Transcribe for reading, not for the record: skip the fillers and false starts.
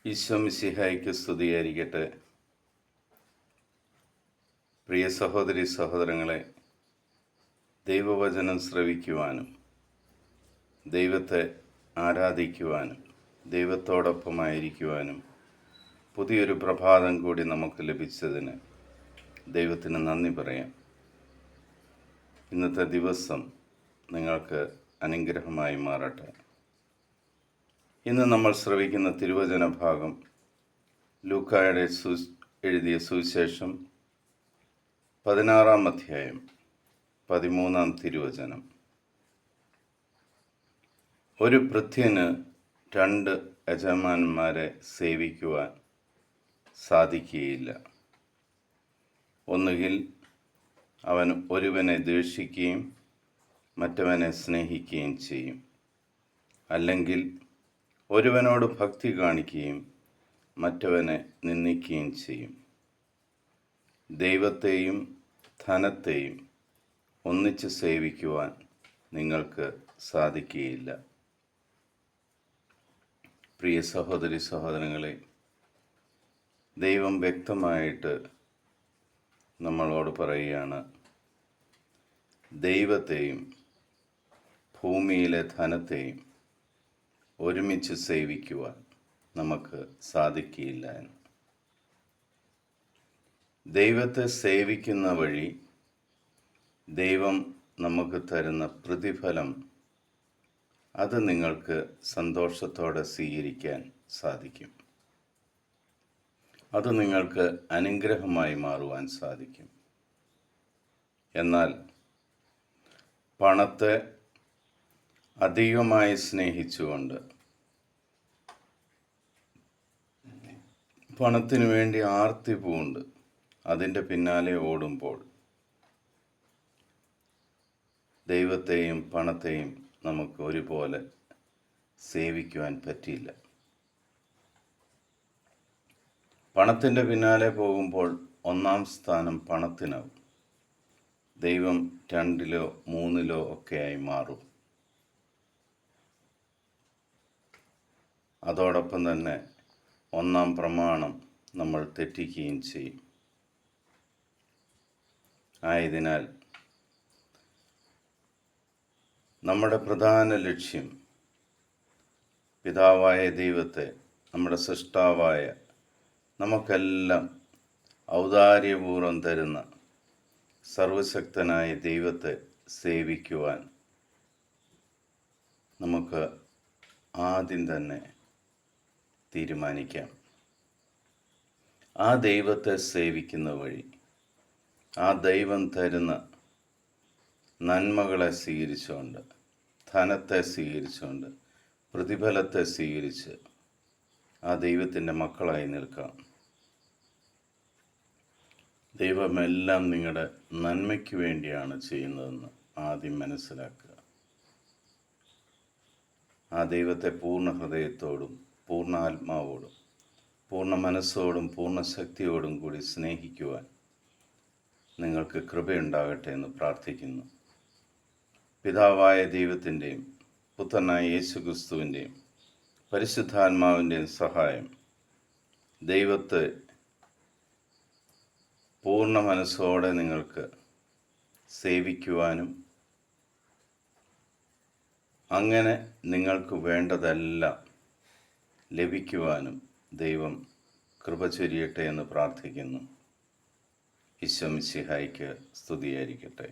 ഈശോ മിശിഹായ്ക്ക് സ്തുതിയായിരിക്കട്ടെ. പ്രിയ സഹോദരി സഹോദരങ്ങളെ, ദൈവവചനം ശ്രവിക്കുവാനും ദൈവത്തെ ആരാധിക്കുവാനും ദൈവത്തോടൊപ്പമായിരിക്കുവാനും പുതിയൊരു പ്രഭാതം കൂടി നമുക്ക് ലഭിച്ചതിന് ദൈവത്തിന് നന്ദി പറയാം. ഇന്നത്തെ ദിവസം നിങ്ങൾക്ക് അനുഗ്രഹമായി മാറട്ടെ. ഇന്ന് നമ്മൾ ശ്രവിക്കുന്ന തിരുവചന ഭാഗം ലൂക്കായുടെ എഴുതിയ സുവിശേഷം 16-ാം അധ്യായം 13-ാം തിരുവചനം. ഒരു ഭൃത്യന് 2 യജമാനന്മാരെ സേവിക്കുവാൻ സാധിക്കുകയില്ല. ഒന്നുകിൽ അവൻ ഒരുവനെ ദ്വേഷിക്കുകയും മറ്റവനെ സ്നേഹിക്കുകയും ചെയ്യും, അല്ലെങ്കിൽ ഒരുവനോട് ഭക്തി കാണിക്കുകയും മറ്റവനെ നിന്ദിക്കുകയും ചെയ്യും. ദൈവത്തെയും ധനത്തെയും ഒന്നിച്ച് സേവിക്കുവാൻ നിങ്ങൾക്ക് സാധിക്കുകയില്ല. പ്രിയ സഹോദരി സഹോദരങ്ങളെ, ദൈവം വ്യക്തമായിട്ട് നമ്മളോട് പറയുകയാണ്, ദൈവത്തെയും ഭൂമിയിലെ ധനത്തെയും ഒരുമിച്ച് സേവിക്കുവാൻ നമുക്ക് സാധിക്കുകയില്ല എന്ന്. ദൈവത്തെ സേവിക്കുന്ന വഴി ദൈവം നമുക്ക് തരുന്ന പ്രതിഫലം, അത് നിങ്ങൾക്ക് സന്തോഷത്തോടെ സ്വീകരിക്കാൻ സാധിക്കും. അത് നിങ്ങൾക്ക് അനുഗ്രഹമായി മാറുവാൻ സാധിക്കും. എന്നാൽ പണത്തെ അധികമായി സ്നേഹിച്ചുകൊണ്ട് പണത്തിനു വേണ്ടി ആർത്തി പൂണ്ട് അതിൻ്റെ പിന്നാലെ ഓടുമ്പോൾ ദൈവത്തെയും പണത്തെയും നമുക്ക് ഒരുപോലെ സേവിക്കുവാൻ പറ്റില്ല. പണത്തിൻ്റെ പിന്നാലെ പോകുമ്പോൾ 1-ാം സ്ഥാനം പണത്തിനാവും. ദൈവം 2-ലോ 3-ലോ ഒക്കെയായി മാറും. അതോടൊപ്പം തന്നെ 1-ാം പ്രമാണം നമ്മൾ തെറ്റിക്കുകയും ചെയ്യും. ആയതിനാൽ നമ്മുടെ പ്രധാന ലക്ഷ്യം പിതാവായ ദൈവത്തെ, നമ്മുടെ സൃഷ്ടാവായ, നമുക്കെല്ലാം ഔദാര്യപൂർവ്വം തരുന്ന സർവശക്തനായ ദൈവത്തെ സേവിക്കുവാൻ നമുക്ക് ആദ്യം തന്നെ തീരുമാനിക്കാം. ആ ദൈവത്തെ സേവിക്കുന്ന വഴി ആ ദൈവം തരുന്ന നന്മകളെ സ്വീകരിച്ചുകൊണ്ട്, ധനത്തെ സ്വീകരിച്ചുകൊണ്ട്, പ്രതിഫലത്തെ സ്വീകരിച്ച് ആ ദൈവത്തിൻ്റെ മക്കളായി നിൽക്കാം. ദൈവമെല്ലാം നിങ്ങളുടെ നന്മയ്ക്ക് വേണ്ടിയാണ് ചെയ്യുന്നതെന്ന് ആദ്യം മനസ്സിലാക്കുക. ആ ദൈവത്തെ പൂർണ്ണ ഹൃദയത്തോടും പൂർണ്ണ ആത്മാവോടും പൂർണ്ണ മനസ്സോടും പൂർണ്ണ ശക്തിയോടും കൂടി സ്നേഹിക്കുവാൻ നിങ്ങൾക്ക് കൃപയുണ്ടാകട്ടെ എന്ന് പ്രാർത്ഥിക്കുന്നു. പിതാവായ ദൈവത്തിൻ്റെയും പുത്രനായ യേശുക്രിസ്തുവിൻ്റെയും പരിശുദ്ധാത്മാവിൻ്റെയും സഹായം ദൈവത്തെ പൂർണ്ണ മനസ്സോടെ നിങ്ങൾക്ക് സേവിക്കുവാനും അങ്ങനെ നിങ്ങൾക്ക് വേണ്ടതെല്ലാം ലഭിക്കുവാനും ദൈവം കൃപ ചൊരിയട്ടെ എന്ന് പ്രാർത്ഥിക്കുന്നു. ഈശോ മിശിഹായ്ക്ക് സ്തുതിയായിരിക്കട്ടെ.